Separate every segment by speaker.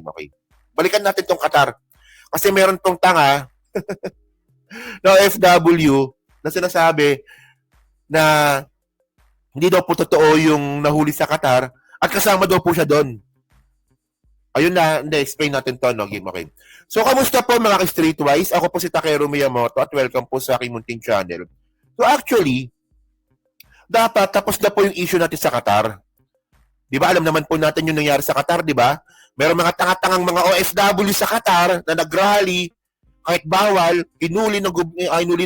Speaker 1: Okay. Balikan natin tong Qatar. Kasi meron tong tanga na OFW na sinasabi na hindi daw po totoo yung nahuli sa Qatar at kasama daw po siya doon. Ayun na, hindi, explain natin to, no? Game, okay. So, kamusta po mga ka-Streetwise? Ako po si Takeru Miyamoto at welcome po sa aking munting channel. So, actually, dapat tapos na po yung issue natin sa Qatar. Di ba? Alam naman po natin yung nangyari sa Qatar, di ba? Meron mga tanga-tangang mga OFW sa Qatar na nag-rally, kahit bawal, inuli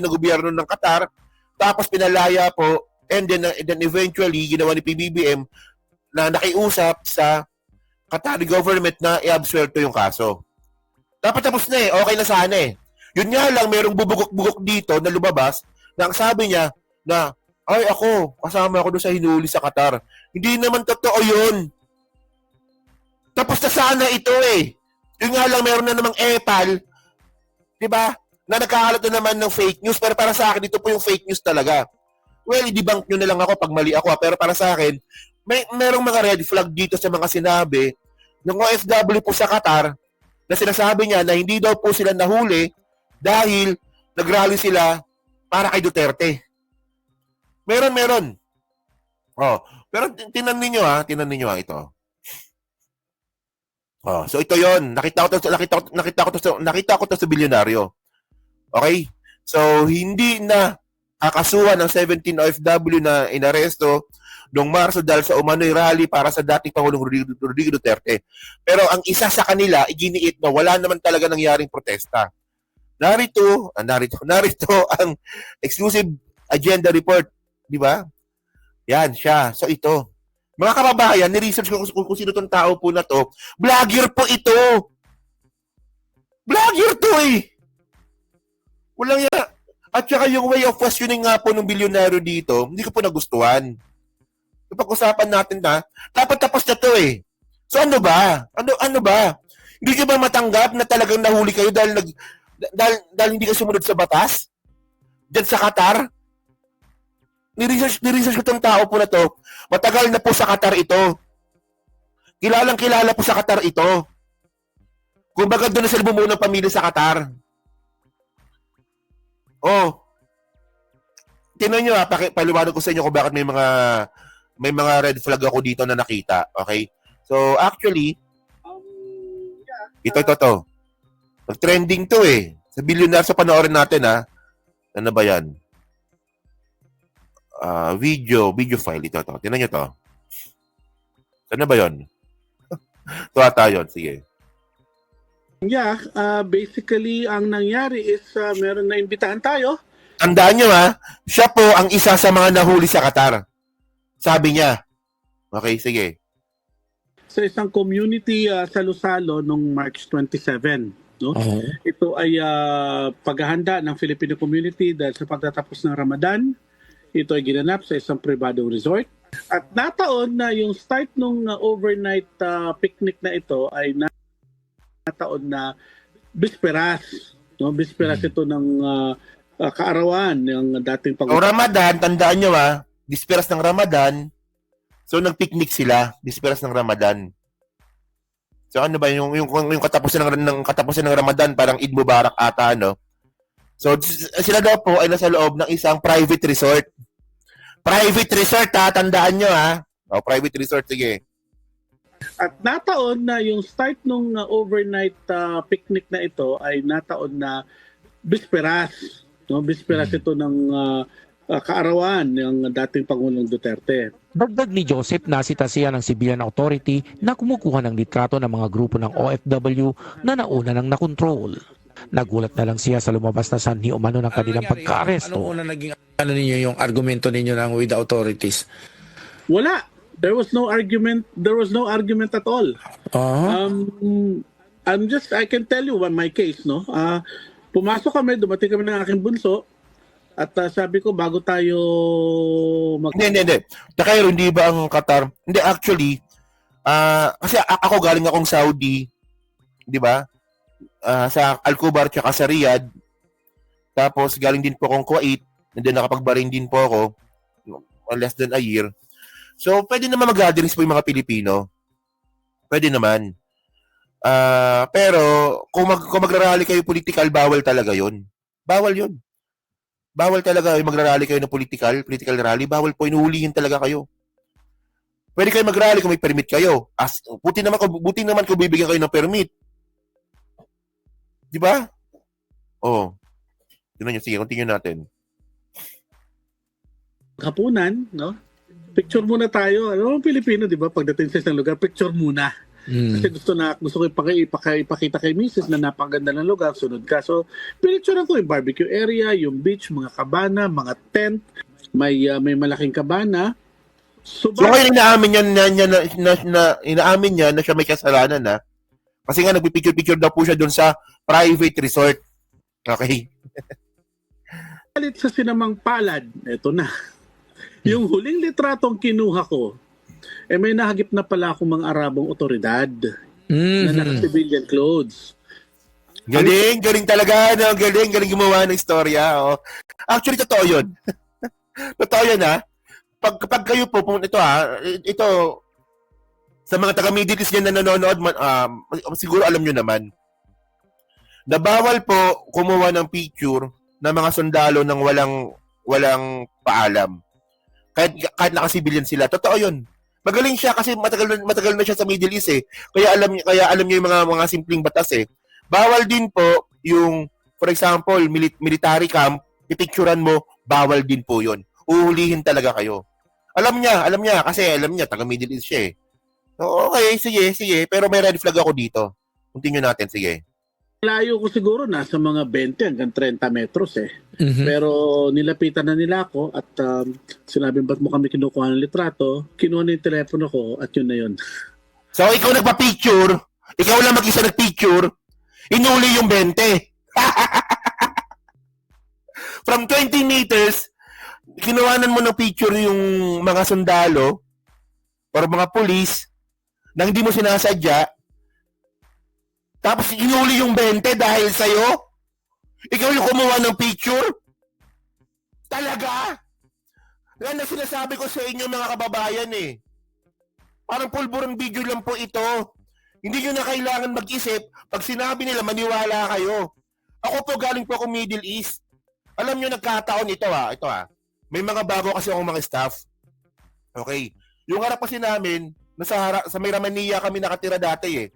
Speaker 1: ng gobyerno ng Qatar, tapos pinalaya po, and then eventually, ginawa ni PBBM na nakiusap sa Qatari government na i-absuelto yung kaso. Dapat tapos na eh. Okay na sana eh. Yun nga lang, merong bubugok-bugok dito na lumabas na ang sabi niya na, ay ako, kasama ako doon sa hinuli sa Qatar. Hindi naman totoo yun. Tapos na sana ito eh. Yun nga lang, meron na namang epal, di ba, na nagkakalat na naman ng fake news. Pero para sa akin, ito po yung fake news talaga. Well, i-debunk nyo na lang ako pag mali ako. Pero para sa akin, merong mga red flag dito sa mga sinabi ng OFW po sa Qatar na sinasabi niya na hindi daw po sila nahuli dahil nagrally sila para kay Duterte. Meron. Oh, pero tinan ninyo ito. Oh, so ito 'yon. Nakita ko to sa bilyonaryo. Okay? So hindi na kakasuhan ng 17 OFW na inaresto noong Marso dahil sa umano'y rally para sa dating Pangulong Rodrigo Duterte. Pero ang isa sa kanila, iginiit na wala naman talaga nangyaring protesta. Narito ang exclusive agenda report. Di ba? Yan, siya. So ito. Mga kababayan, ni-research ko kung sino tong tao po na to. Vlogger po ito! Vlogger to eh! Walang yan. At saka yung way of questioning nga po ng bilyonaryo dito, hindi ko po nagustuhan. Pag-usapan natin na, dapat tapos na to eh. So ano ba? Ano ba? Hindi ko ba matanggap na talagang nahuli kayo dahil hindi ka sumunod sa batas? Diyan sa Qatar? Ni-research ko tong tao po na to. Matagal na po sa Qatar ito. Kilala po sa Qatar ito. Kumbaga doon na sila bumuo ng pamilya sa Qatar. Oh. Tingnan nyo paliwanag ko sa inyo kung bakit may mga red flag ako dito na nakita. Okay? So, actually, ito. Nag-trending to eh. Sa billionaire, sa panoorin natin ha. Ano ba yan? Video file. Ito. Tingnan nyo to. Ano ba yun? Ito ata yun. Sige.
Speaker 2: Yeah, basically, ang nangyari is meron na imbitahan tayo.
Speaker 1: Tandaan nyo ha, siya po ang isa sa mga nahuli sa Qatar. Sabi niya. Okay, sige.
Speaker 2: Sa isang community sa Lusalo noong March 27. No? Uh-huh. Ito ay paghahanda ng Filipino community dahil sa pagtatapos ng Ramadan. Ito ay ginanap sa isang pribadong resort. At nataon na yung start ng overnight picnic na ito ay nataon na bisperas. No? Bisperas ito ng kaarawan ng dating Pangulong.
Speaker 1: Ramadan, tandaan nyo bisperas ng Ramadan, so nagpicnic sila, bisperas ng Ramadan. So ano ba yung katapusan ng Ramadan, parang Eid Mubarak ata, no? So sila daw po ay nasa loob ng isang private resort. Private resort tandaan nyo O, private resort, sige.
Speaker 2: At nataon na yung start nung overnight picnic na ito ay nataon na bisperas. No? Bisperas ito ng kaarawan ng dating Pangulong Duterte.
Speaker 3: Dagdag ni Joseph, nasita siya ng Civilian Authority na kumukuha ng litrato ng mga grupo ng OFW na nauna nang nakontrol. Nagulat na lang siya sa lumabas na sanhi umano ng kanilang pagka-aresto.
Speaker 4: Ano una naging ninyo yung argumento ninyo ng with the authorities?
Speaker 2: Wala. There was no argument at all. I can tell you my case, no? Pumasok kami, dumating kami ng aking bunso. At sabi ko, bago tayo
Speaker 1: Hindi. Takayro, hindi ba ang Qatar? Hindi, actually, kasi ako galing akong Saudi, di ba? Sa Al-Kubar tsaka sa Riyadh. Tapos galing din po akong Kuwait, and then nakapagbaring din po ako, less than a year. So, pwede naman mag-gatherings po yung mga Pilipino. Pwede naman. Pero kung magrarally kayo political, bawal talaga 'yon. Bawal 'yon. Bawal talaga yung magrarally kayo ng political rally, bawal po, inuhulihin talaga kayo. Pwede kayo magrally kung may permit kayo. Buti naman kung bibigyan kayo ng permit. Di ba? Oh. Tingnan niyo, sige, continue natin.
Speaker 2: Hapunan, no? Picture muna tayo. Ano ang Pilipino, di ba? Pagdating sa isang lugar, picture muna. Kasi gusto ko ipakita kay Mrs. na napakaganda ng lugar, sunod ka. So, pinicture ko yung barbecue area, yung beach, mga kabana, mga tent, may malaking kabana.
Speaker 1: So ngayon inaamin niya na siya may kasalanan na. Kasi nga nagpipicture-picture daw po siya doon sa private resort. Okay.
Speaker 2: Palit sa sinamang palad, eto na. Yung huling litratong kinuha ko, may nahagip na pala akong mga Arabong otoridad na naka-civilian clothes.
Speaker 1: Galing talaga. No? Galing gumawa ng istorya. Oh. Actually, totoo yun. Totoo yun, ha? Pag kayo po, ito, sa mga taga-Middle East yan na nanonood, siguro alam nyo naman, na bawal po kumuha ng picture ng mga sundalo ng walang paalam. Kahit naka-civilian sila. Totoo yun. Magaling siya kasi matagal na siya sa Middle East eh. Kaya alam niya yung mga simpleng batas eh. Bawal din po yung, for example, military camp, pipicturan mo, bawal din po yun. Uhulihin talaga kayo. Alam niya kasi taga Middle East siya eh. So, okay, sige. Pero may red flag ako dito. Continue natin, sige.
Speaker 2: Layo ko siguro nasa mga 20 hanggang 30 metros eh. Pero nilapitan na nila ako at sinabi, ba't mo kami kinukuha ng litrato? Kinuha na yung telepono ko at yun na yun.
Speaker 1: So, ikaw nagpa-picture, ikaw lang mag-isa nag-picture, inuli yung 20. From 20 meters, kinuhanan mo ng picture yung mga sundalo or mga pulis na hindi mo sinasadya, tapos inuli yung 20 dahil sa'yo? Ikaw yung kumuha ng picture? Talaga? Yan na sinasabi ko sa inyo mga kababayan eh. Parang pulburon video lang po ito. Hindi nyo na kailangan mag-isip. Pag sinabi nila, maniwala kayo. Ako po galing po ako Middle East. Alam nyo, nagkataon ito ha. May mga bago kasi akong mga staff. Okay. Yung harap kasi namin, sa may Ramania kami nakatira dati eh.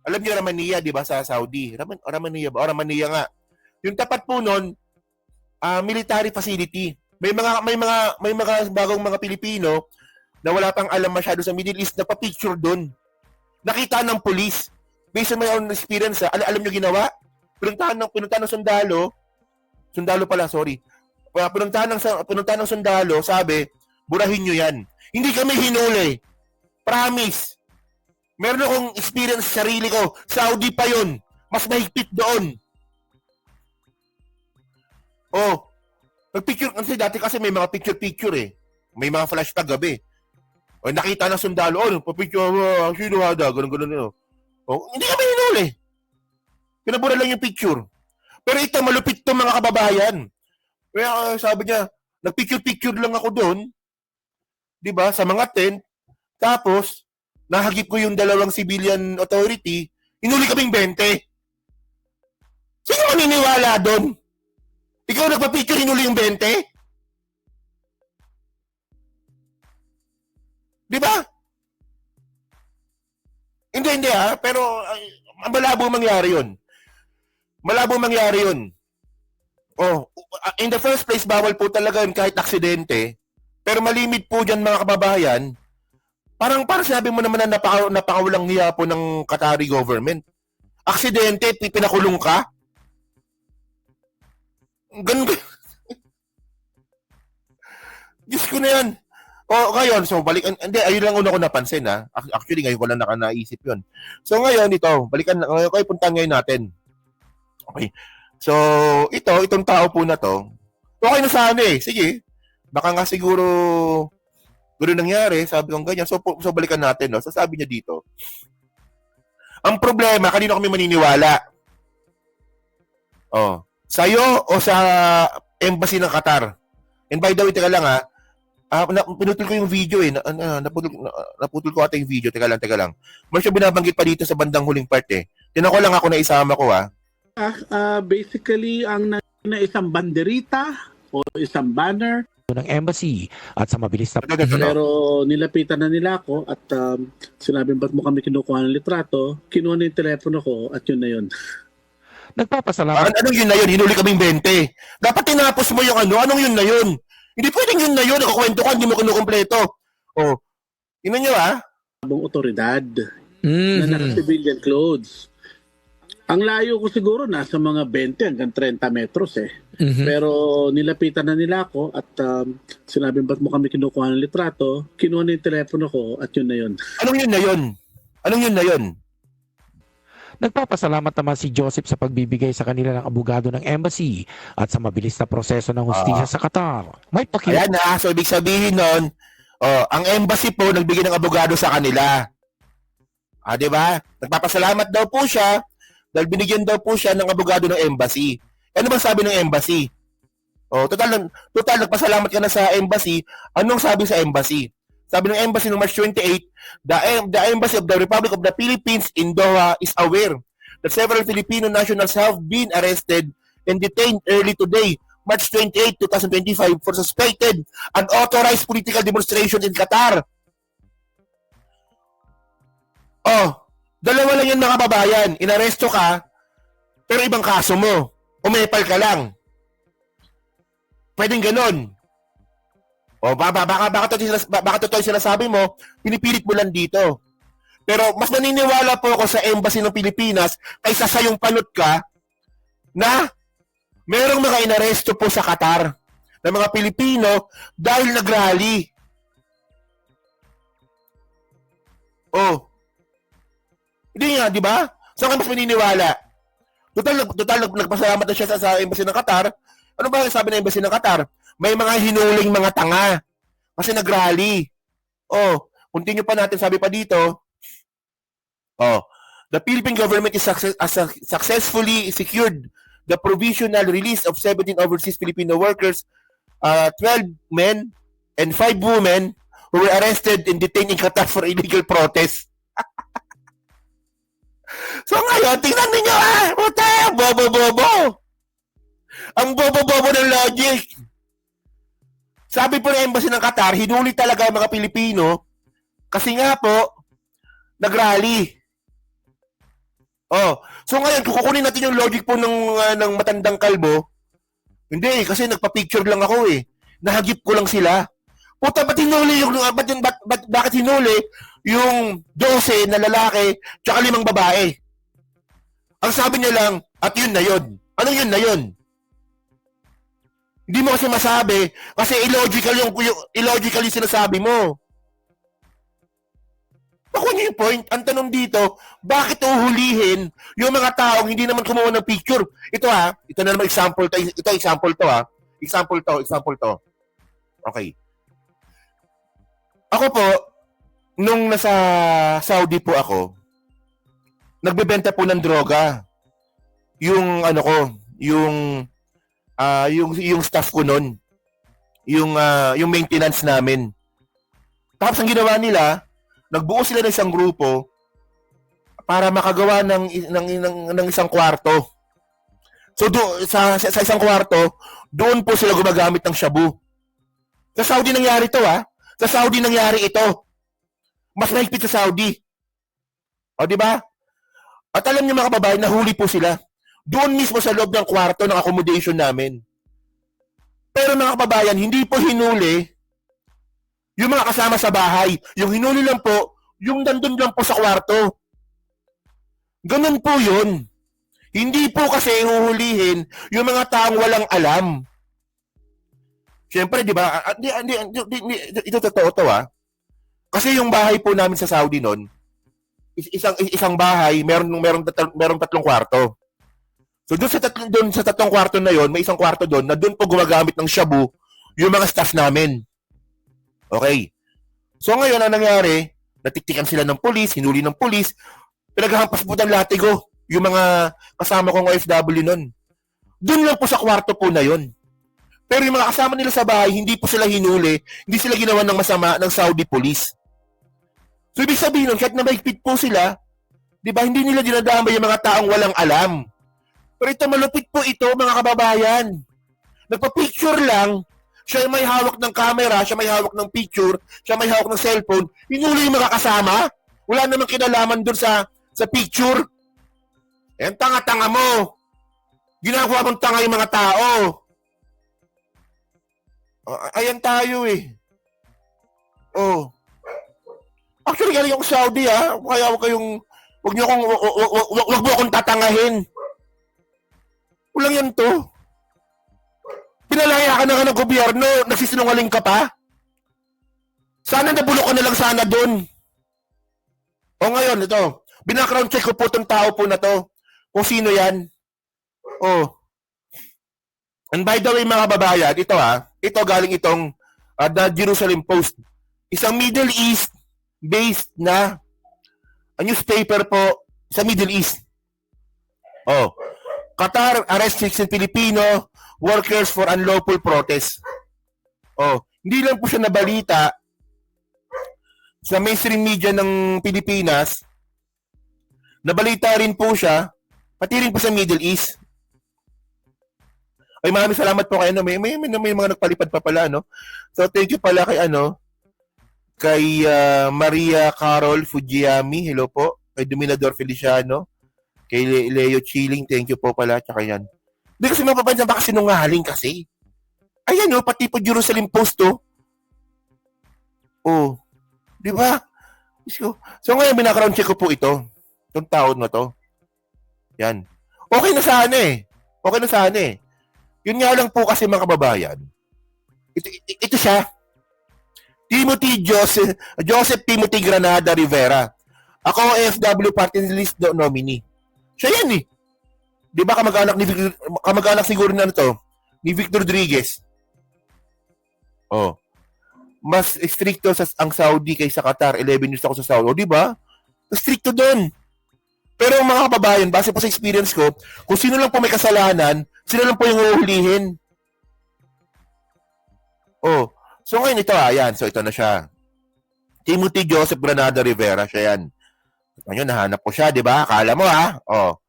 Speaker 1: Alam niyo Ramania, di ba, sa Saudi? Ramania ba? Ramania nga. Yung tapat po nun, military facility. May mga bagong mga Pilipino na wala pang alam masyado sa Middle East, nagpa-picture doon. Nakita ng police. Based on my own experience, alam niyo ginawa? Pinuntahan ng sundalo ng sundalo, sabi, burahin niyo yan. Hindi kami hinuli. Promise. Meron akong experience sa sarili ko. Saudi pa yun. Mas mahigpit doon. Oh. Nagpicture. Kasi dati kasi may mga picture eh. May mga flash tag gabi. O nakita ng sundalo. Oh, papicture mo. Sino hada? Ganun. Oh, hindi kami hinuli. Pinabura lang yung picture. Pero ito, malupit to mga kababayan. Kaya sabi niya, nagpicture lang ako doon. Diba? Sa mga tent. Tapos, nahagip ko yung dalawang civilian authority, inuli kaming 20. Sino maniniwala doon? Ikaw nagpa-picture, inuli yung 20? Di ba? Hindi ha, pero malabo mangyari yun. Oh, in the first place, bawal po talaga yun kahit aksidente. Pero malimit po dyan mga kababayan, parang sinabi mo naman na napakawalang hiya po ng Qatari government. Aksidente, pinakulong ka? Ganun. Diyos ko na yan. O, ngayon, so, ayun lang una ko napansin, ha? Actually, ngayon ko lang naisip yun. So, ngayon, puntahan ngayon natin. Okay. So, itong tao po na to, okay na sana eh. Sige. Baka nga siguro, gano'n nangyari, sabi kong ganyan. So balikan natin, no? So, sabi niya dito, ang problema, kanino kami maniniwala? Oh, sa'yo o sa embassy ng Qatar? And by the way, teka lang ha, Pinutol ko yung video naputol ko ata yung video. Teka lang. Meron siya binabanggit pa dito sa bandang huling part eh. Tinan ko lang ako na isama ko
Speaker 2: Basically, ang na isang banderita o isang banner,
Speaker 3: ng embassy at sa mabilis na
Speaker 2: pero nilapitan na nila ako at sinabi, ba't mo kami kinukuha ng litrato? Kinuha na yung telepono ko at yun na yun.
Speaker 3: nagpapasalamat
Speaker 1: Anong yun na yun? Hinuli kaming 20. Dapat tinapos mo yung anong yun na yun? Hindi pwedeng yun na yun. Nakakwento ka, hindi mo kinukumpleto. Oh, yun nyo
Speaker 2: Abong otoridad na naka-civilian clothes. Ang layo ko siguro nasa mga 20 hanggang 30 metros eh. Pero nilapitan na nila ako at sinabi, ba't mo kami kinukuha ng litrato? Kinuha na yung telepono ko at yun na yun.
Speaker 1: Anong yun na yun? Anong yun na yun?
Speaker 3: Nagpapasalamat naman si Joseph sa pagbibigay sa kanila ng abogado ng embassy at sa mabilis na proseso ng hustisya sa Qatar. May
Speaker 1: Ayan so ibig sabihin nun, ang embassy po nagbigay ng abogado sa kanila. Di ba? Nagpapasalamat daw po siya dahil binigyan daw po siya ng abogado ng embassy. Ano bang sabi ng embassy? Total nagpasalamat ka na sa embassy. Anong sabi sa embassy? Sabi ng embassy noong March 28, the Embassy of the Republic of the Philippines in Doha is aware that several Filipino nationals have been arrested and detained early today, March 28, 2025, for suspected unauthorized political demonstrations in Qatar. Dalawa lang yun mga kababayan. Inaresto ka, pero ibang kaso mo. Umepal ka lang. Pwedeng ganon. Baka totoo yung sinasabi mo, pinipilit mo lang dito. Pero mas naniniwala po ako sa Embassy ng Pilipinas kaysa sa yung panot ka na merong mga inaresto po sa Qatar ng mga Pilipino dahil nag-rally. Hindi nga, di ba? Saan ka mas maniniwala? Total nagpasalamat na siya sa Embassy ng Qatar. Ano ba ang sabi ng Embassy ng Qatar? May mga hinuling mga tanga kasi nag-rally. Continue pa natin, sabi pa dito. The Philippine government is successfully secured the provisional release of 17 overseas Filipino workers, 12 men and 5 women who were arrested and detained in Qatar for illegal protest. So ngayon, tingnan ninyo bobo-bobo. Ang bobo-bobo ng logic. Sabi po ng Embassy ng Qatar, hinuli talaga ang mga Pilipino kasi nga po, nag-rally. So ngayon, kukunin natin yung logic po ng matandang kalbo. Hindi, kasi nagpa-picture lang ako eh. Nahagip ko lang sila. Puta, bakit hinuli yung 12 na lalaki tsaka 5 babae? Ang sabi niya lang, at yun na yun. Anong yun na yun? Hindi mo kasi masabi kasi illogical yung sinasabi mo. Nakuha niyo yung point. Ang tanong dito, bakit uhulihin yung mga taong hindi naman kumuha ng picture? Ito na naman example to. Ito example to Example to. Okay. Ako po, nung nasa Saudi po ako, nagbebenta po ng droga. Yung yung staff ko noon. Yung maintenance namin. Tapos ang ginawa nila, nagbuo sila ng isang grupo para makagawa ng isang kwarto. So sa isang kwarto, doon po sila gumagamit ng shabu. Sa Saudi nangyari to Sa Saudi nangyari ito. Mas mahigpit sa Saudi. Di ba? At alam niyo mga kababayan, nahuli po sila. Doon mismo sa loob ng kwarto ng accommodation namin. Pero mga kababayan, hindi po hinuli yung mga kasama sa bahay. Yung hinuli lang po, yung nandun lang po sa kwarto. Ganun po yun. Hindi po kasi huhulihin yung mga taong walang alam. Siyempre, di ba? Ito totoo to Kasi yung bahay po namin sa Saudi noon, isang bahay, merong 3 kwarto. So doon sa 3 kwarto na yon, may isang kwarto doon na doon po gumagamit ng shabu yung mga staff namin. Okay. So ngayon ang nangyari, natiktikan sila ng pulis, hinuli ng pulis, pinaghahampas po ng latigo yung mga kasama kong OFW noon. Doon lang po sa kwarto po na yon. Pero yung mga kasama nila sa bahay, hindi po sila hinuli, hindi sila ginawa ng masama ng Saudi police. So, ibig sabihin nun, kahit na mahigpit po sila, di ba, hindi nila dinadamay yung mga taong walang alam. Pero ito, malupit po ito, mga kababayan. Nagpa-picture lang, siya may hawak ng camera, siya may hawak ng picture, siya may hawak ng cellphone, hinuli yung mga kasama. Wala namang kinalaman dun sa picture. Eh, tanga-tanga mo. Ginagawa mong tanga yung mga tao. Ayan tayo eh. Oh. Actually, galing ako sa Saudi kaya wag mo akong tatangahin. Walang yan to. Pinalaya ka na ng gobyerno, nagsisinungaling ka pa? Sana nabulok ko na lang sana doon. O ngayon, ito. Binackground check ko po itong tao po na to. Kung sino yan. Oh. And by the way, mga kababayan, ito galing itong The Jerusalem Post. Isang Middle East-based na newspaper po sa Middle East. Oh. Qatar arrests 16 Filipino workers for unlawful protest. Oh, hindi lang po siya nabalita sa mainstream media ng Pilipinas. Nabalita rin po siya pati rin po sa Middle East. Ay, maraming salamat po kay may mga nagpalipad pa pala, no? So, thank you pala kay Maria Carol Fujiyami, hello po. Kay Dominador Feliciano, kay Leo Chiling, thank you po pala, tsaka yan. Hindi kasi mapapansin, baka sinungaling kasi. Ayan, no, pati po Jerusalem Post, to. Oh, di ba? So, ngayon, binakround check ko po ito. Itong taon na to. Yan. Okay na sana eh. Yun nga lang po kasi mga kababayan. Ito siya. Joseph Timothy Granada Rivera. Ako OFW party list nominee. Siya yan eh. Di ba kamag-anak siguro na to ni Victor Rodriguez. Oh. Mas stricto ang Saudi kaysa Qatar. 11 years ako sa Saudi. O di ba? Stricto doon. Pero mga kababayan, base po sa experience ko, kung sino lang po may kasalanan, sila lang po yung uhulihin. Oh. So ngayon ito yan. So ito na siya. Timothy Joseph Granada Rivera, siya yan. Ngayon, nahanap ko siya, di ba? Akala mo Oh.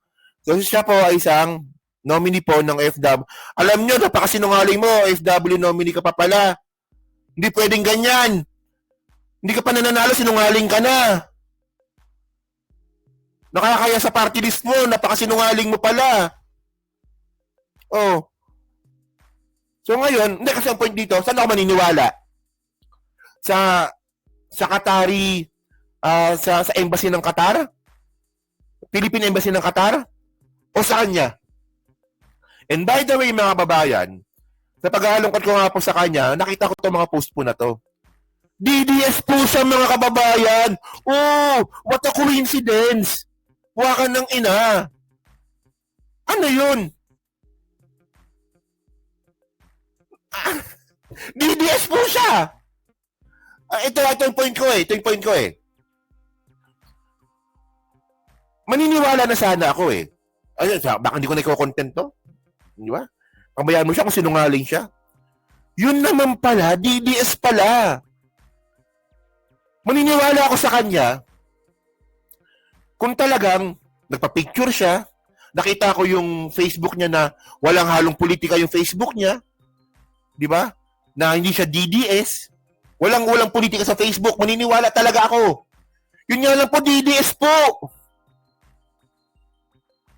Speaker 1: So siya po ay isang nominee po ng FW. Alam nyo, napakasinungaling mo, FW nominee ka pa pala. Hindi pwedeng ganyan. Hindi ka pa nananalo, sinungaling ka na. Nakakaya sa party list mo, napakasinungaling mo pala. Oh. So ngayon, hindi kasi ang point dito, saan ako maniniwala? Sa Qatari, sa embassy ng Qatar? Philippine Embassy ng Qatar? O sa kanya? And by the way, mga kababayan, sa pag-aalungkot ko nga po sa kanya, nakita ko itong mga post po na to. DDS po siya, mga kababayan. Oh, what a coincidence. Wakan ng ina. Ano yun? DDS po siya. Ito yung point ko eh. Maniniwala na sana ako eh. Ay, baka hindi ko na i-content to. Di ba? Pabayaan mo siya kung sinungaling siya. Yun naman pala, DDS pala. Maniniwala ako sa kanya kung talagang nagpa-picture siya, nakita ko yung Facebook niya na walang halong politika yung Facebook niya, di ba? Na hindi siya DDS, walang politika sa Facebook, maniniwala talaga ako. Yun nga lang po, DDS po.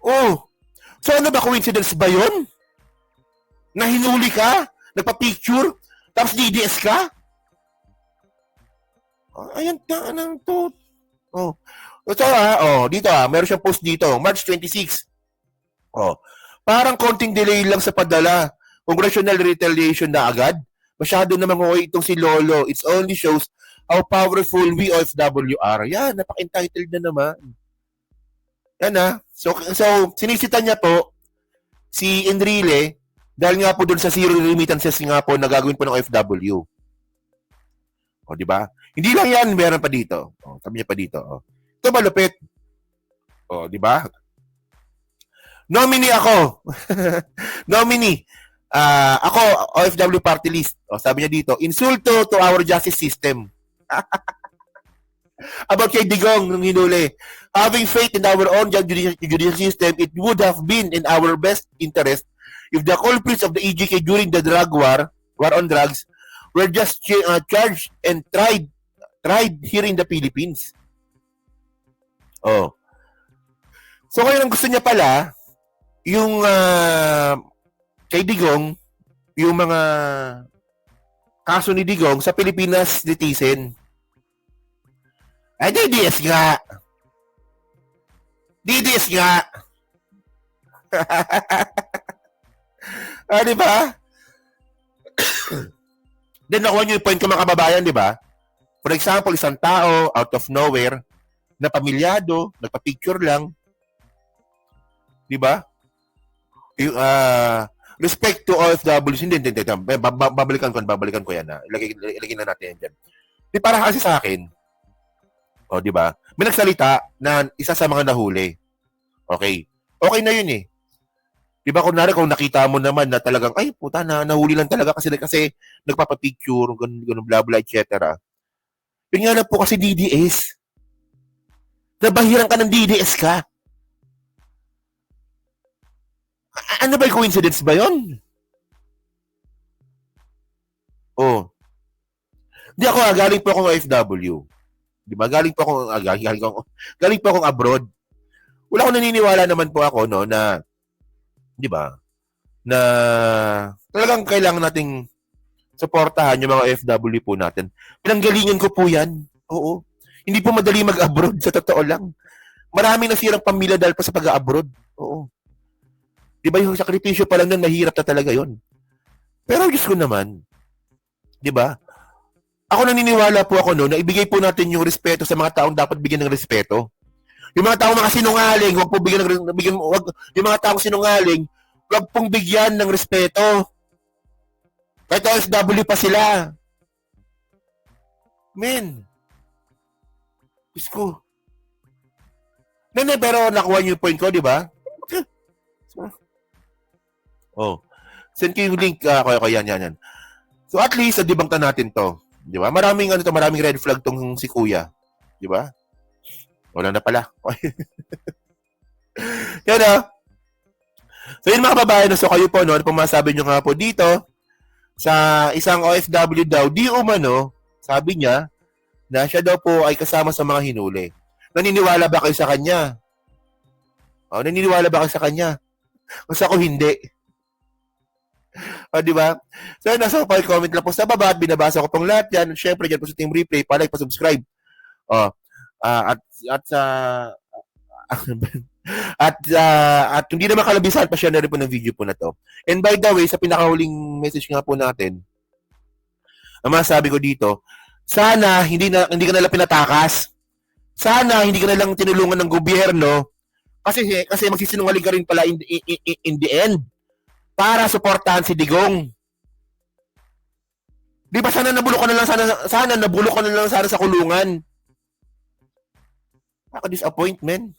Speaker 1: Oh, so ano ba, coincidence ba yun? Na hinuli ka, nagpa-picture, tapos DDS ka? Ayan, anong to? Oh. Ito dito meron siyang post dito, March 26. Oh. Parang konting delay lang sa padala. Congressional retaliation na agad. Masyado namang okay itong si Lolo. It only shows how powerful we OFW are. Yan, napaka-entitled na naman. Yan So sinisita niya po si Enrile dahil nga po doon sa zero remittances nga po na gagawin po ng OFW. O, di ba? Hindi lang yan, meron pa dito. O, sabi niya pa dito. O. Ito malupit. O, di ba? Nominee ako. Nominee. Ako, OFW party list. O, sabi niya dito, insulto to our justice system. About kay Digong nung hinuli. Having faith in our own judicial system, it would have been in our best interest if the culprits of the EJK during the drug war on drugs, were just charged and tried here in the Philippines. Oh. So ngayon ang gusto niya pala, yung kay Digong, yung mga kaso ni Digong sa Pilipinas netizen. Ay, DDS nga. DDS nga. Di ba? Then nakuha nyo yung point ko mga kababayan, di ba? For example, isang tao out of nowhere, na pamilyado, nagpa-picture lang. Di ba? Yung, respect to OFWs, hindi. Babalikan ko yan. Ilagay na natin yan dyan. Di para kasi sa akin, o, di ba? May nagsalita na isa sa mga nahuli. Okay. Okay na yun eh. Di ba kung nakita mo naman na talagang, ay puta na, nahuli lang talaga kasi nagpapapicture, ganun, bla bla, etc. Yun nga lang po kasi DDS. Nabahiran ka ng DDS ka. Ano ba yung coincidence ba yun? Oh. Di ako, galing po akong OFW. Di ba? Galing po akong abroad. Wala akong naniniwala naman po ako, no, na, di ba, na talagang kailangan nating suportahan yung mga OFW po natin. Pinanggalingan ko po yan. Oo. Hindi po madali mag-abroad, sa totoo lang. Maraming nasirang pamilya dahil pa sa pag-abroad. Oo. Di ba yung sakripisyo pa lang nun, mahirap na talaga yon. Pero Diyos ko naman, di ba? Ako naniniwala po ako na ibigay po natin yung respeto sa mga taong dapat bigyan ng respeto. Yung mga taong mga sinungaling, wag po yung mga taong sinungaling, wag pong bigyan ng respeto. Kahit OFW pa sila. Men. Diyos ko. Pero nakuha niyo yung point ko, di ba? Oh. Send ko yung link. Yan. So at least, debunk na natin to. Di ba? Maraming red flag tong si Kuya. Di ba? Wala na pala. Yan na. So yun mga kababayan, so kayo po, no, ano pong masabi nyo nga po dito sa isang OFW daw, di umano, sabi niya, na siya daw po ay kasama sa mga hinuli. Naniniwala ba kayo sa kanya? Naniniwala ba kayo sa kanya? Kasi ako hindi. Di ba? So, nasa comment lang po sa baba at binabasa ko pong lahat yan. Siyempre, dyan po sa Team Replay, pa-like, pa-subscribe. At hindi naman kalabisan, pa-share na rin po ng video po na to. And by the way, sa pinakahuling message nga po natin, ang masabi ko dito, sana hindi ka nalang pinatakas. Sana hindi ka nalang tinulungan ng gobyerno kasi magsisinungaling ka rin pala in the end para suportahan si Digong. Di ba sana nabulok ka na lang sana sa kulungan. Ako disappointment.